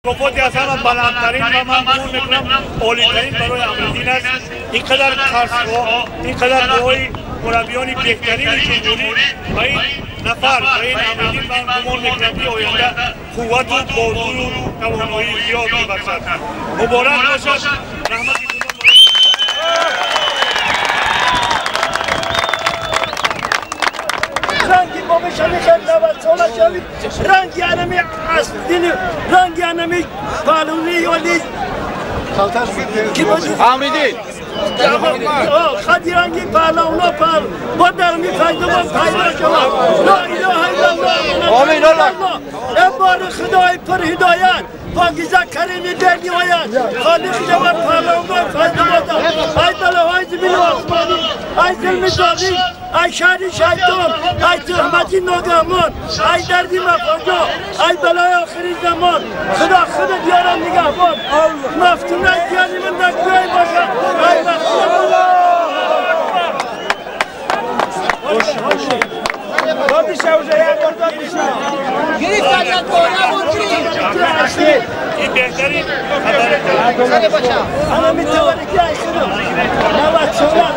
مکافاتی از همه بلندترین و من قول میکنم عالی‌ترین برای امرالدین است. اینقدر ترس‌ها، اینقدر دعای مربیان بهترین جمهوری و این نفر و این امرالدین من گمان میکنم که آینده قوت و بازوی و توانایی زیاد می‌بخشد. مبارک باشد. رحمت رنگی بابا شمی خیلی نوید ساله شمی رنگی انمی دینی رنگی انمی پالونی ولی امرالدین خدی رنگی پالونا پال با درمی فایدمان پیدا شما لا اله الا الله آمین الله امبار خدای پر هدایت پاکیزه کریمی دردی آید خالق جوان پالونا فایده بادا ای دلوهای زمین و آسمانی ای ظلم ظالم ای شهری شیطان ای تهمتی ناگهمان ای دردی مفاجا ای بلای آخری زمان خدا خودت یارم نگهبان مفتونه جانی من نکوی باشد ای مفتونه دادی شوزه یک بار دادی شوزه گیری فقط بالا بود این بهترین خبره. انا میتوانی که ایشونو نوات شما